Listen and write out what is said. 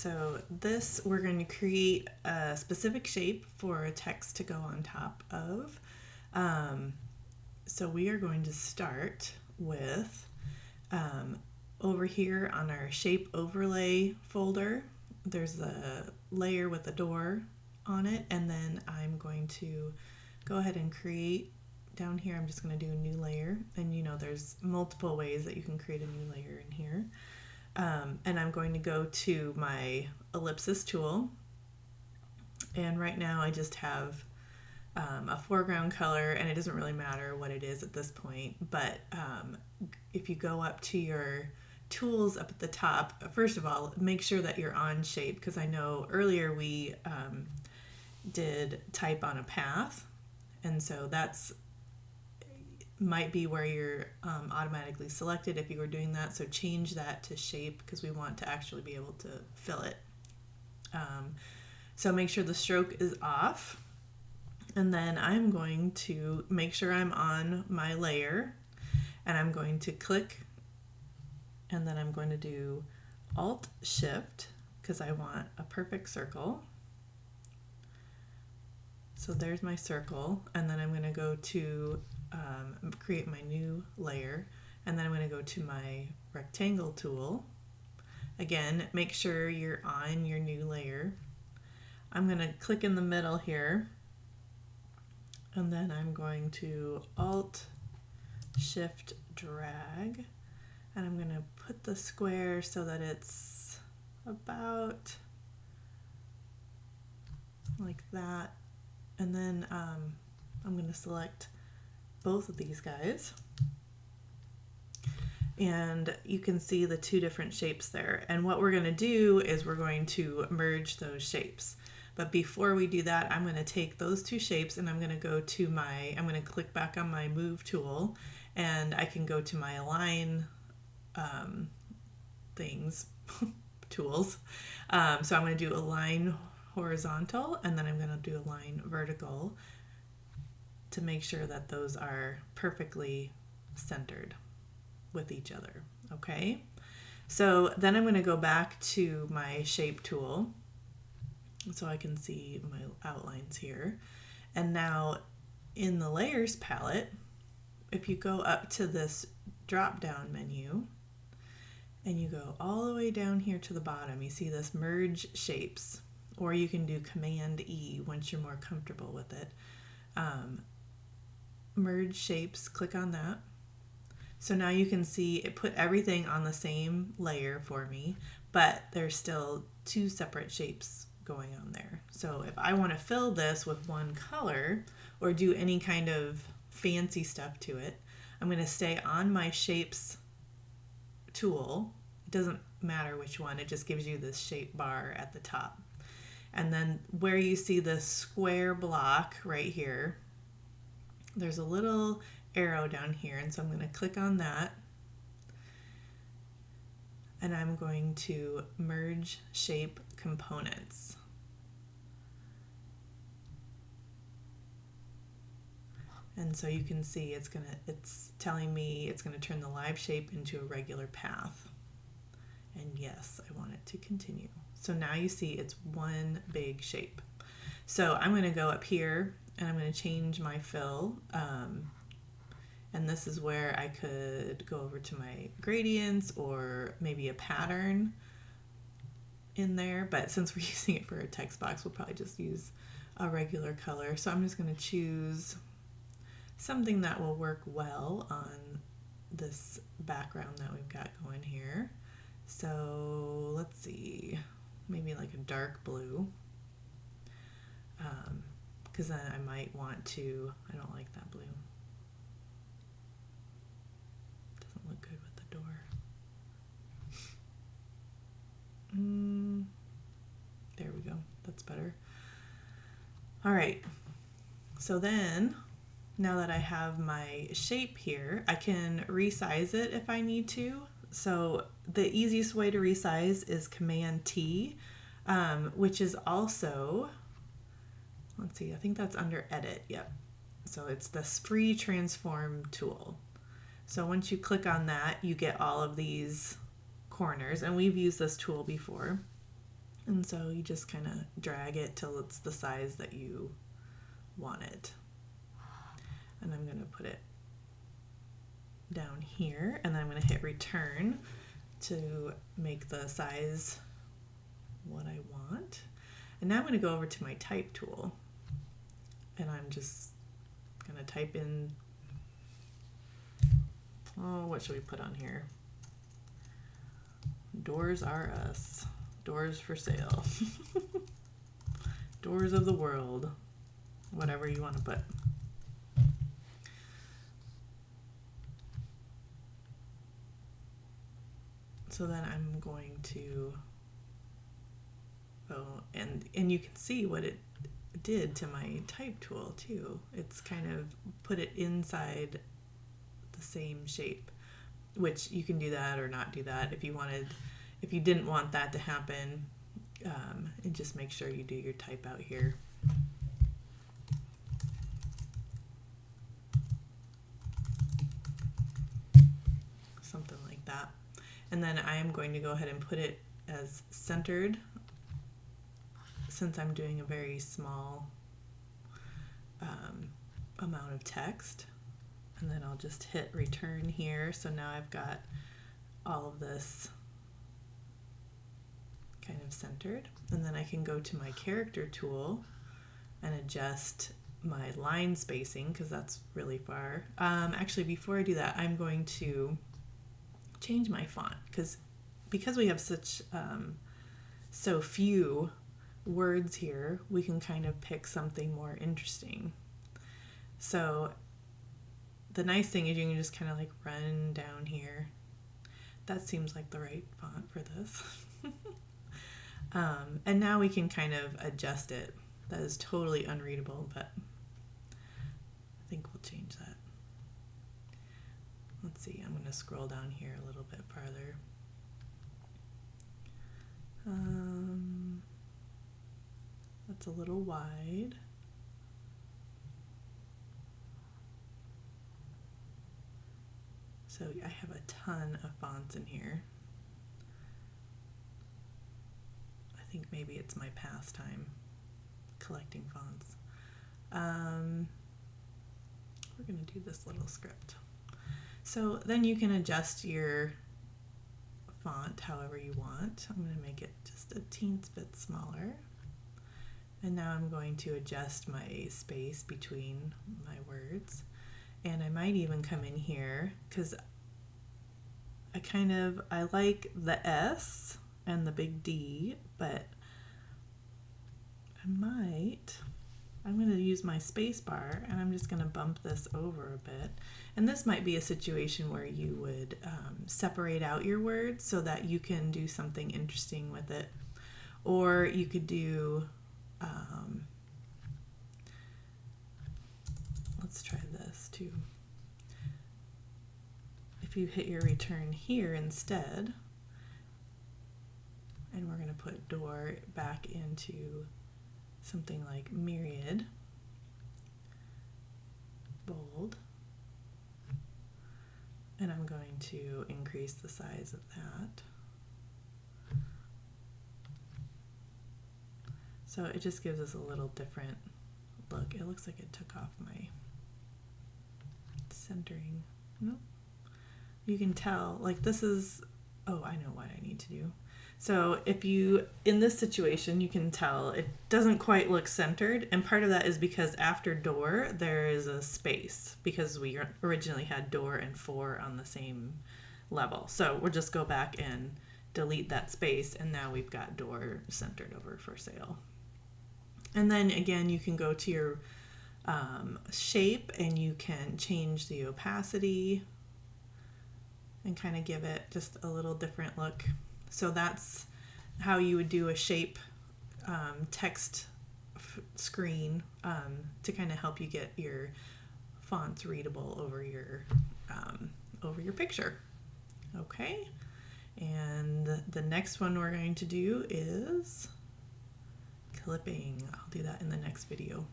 so this, we're going to create a specific shape for a text to go on top of. So we are going to start with over here on our shape overlay folder, there's a layer with a door on it, and then I'm going to go ahead and create down here. I'm just going to do a new layer, and you know there's multiple ways that you can create a new layer in here. And I'm going to go to my ellipsis tool, and right now I just have a foreground color, and it doesn't really matter what it is at this point, but if you go up to your tools up at the top, first of all, make sure that you're on shape, because I know earlier we did type on a path, and so that's might be where you're automatically selected if you were doing that. So change that to shape, because we want to actually be able to fill it. So make sure the stroke is off, and then I'm going to make sure I'm on my layer, and I'm going to click, and then I'm going to do Alt Shift because I want a perfect circle. So there's my circle, and then I'm going to go to create my new layer, and then I'm going to go to my rectangle tool. Again, make sure you're on your new layer. I'm going to click in the middle here, and then I'm going to Alt Shift drag, and I'm going to put the square so that it's about like that, and then I'm going to select both of these guys, and you can see the two different shapes there. And what we're going to do is we're going to merge those shapes. But before we do that, I'm going to take those two shapes, and I'm going to go to my, I'm going to click back on my move tool, and I can go to my align things, tools. So I'm going to do align horizontal, and then I'm going to do align vertical to make sure that those are perfectly centered with each other. Okay. So then I'm going to go back to my shape tool so I can see my outlines here. And now in the layers palette, if you go up to this drop down menu and you go all the way down here to the bottom, you see this merge shapes, or you can do Command E once you're more comfortable with it. Merge shapes, click on that. So now you can see it put everything on the same layer for me, but there's still two separate shapes going on there. So if I want to fill this with one color or do any kind of fancy stuff to it, I'm going to stay on my shapes tool. It doesn't matter which one, it just gives you this shape bar at the top. And then where you see the square block right here, there's a little arrow down here, and so I'm going to click on that, and I'm going to merge shape components. And so you can see it's telling me it's going to turn the live shape into a regular path. And yes, I want it to continue. So now you see it's one big shape. So I'm going to go up here, and I'm going to change my fill. And this is where I could go over to my gradients or maybe a pattern in there. But since we're using it for a text box, we'll probably just use a regular color. So I'm just going to choose something that will work well on this background that we've got going here. So let's see, maybe like a dark blue, because then I might want to, I don't like that blue. Doesn't look good with the door. There we go, that's better. All right, so then now that I have my shape here, I can resize it if I need to. So the easiest way to resize is Command T, which is also, let's see, I think that's under Edit. Yep. So it's this free transform tool. So once you click on that, you get all of these corners, and we've used this tool before. And so you just kind of drag it till it's the size that you want it. And I'm going to put it down here, and then I'm going to hit return to make the size what I want. And now I'm going to go over to my type tool, and I'm just going to type in, oh, what should we put on here? Doors R Us. Doors for sale. Doors of the world. Whatever you want to put. So then I'm going to, and you can see what it did to my type tool too. It's kind of put it inside the same shape, which you can do that or not do that if you wanted. If you didn't want that to happen, and just make sure you do your type out here. Something like that. And then I am going to go ahead and put it as centered, since I'm doing a very small amount of text. And then I'll just hit return here. So now I've got all of this kind of centered. And then I can go to my character tool and adjust my line spacing, because that's really far. Actually, before I do that, I'm going to change my font, because we have such so few words here, we can kind of pick something more interesting. So the nice thing is you can just kind of like run down here. That seems like the right font for this. And now we can kind of adjust it. That is totally unreadable, but I think we'll change that. Let's see, I'm going to scroll down here a little bit farther. That's a little wide. So I have a ton of fonts in here. I think maybe it's my pastime, collecting fonts. We're going to do this little script. So then you can adjust your font however you want. I'm going to make it just a teensy bit smaller. And now I'm going to adjust my space between my words. And I might even come in here, because I like the S and the big D, but I'm going to use my space bar, and I'm just going to bump this over a bit. And this might be a situation where you would separate out your words so that you can do something interesting with it. Or you could do, let's try this too. If you hit your return here instead, and we're going to put door back into something like myriad, bold, and I'm going to increase the size of that. So it just gives us a little different look. It looks like it took off my centering. Nope. You can tell, like this is, oh, I know what I need to do. So if you, in this situation, you can tell it doesn't quite look centered, and part of that is because after door there is a space, because we originally had door and for on the same level. So we'll just go back and delete that space, and now we've got door centered over for sale. And then again, you can go to your shape, and you can change the opacity and kind of give it just a little different look. So that's how you would do a shape text screen to kind of help you get your fonts readable over your picture. Okay, and the next one we're going to do is clipping. I'll do that in the next video.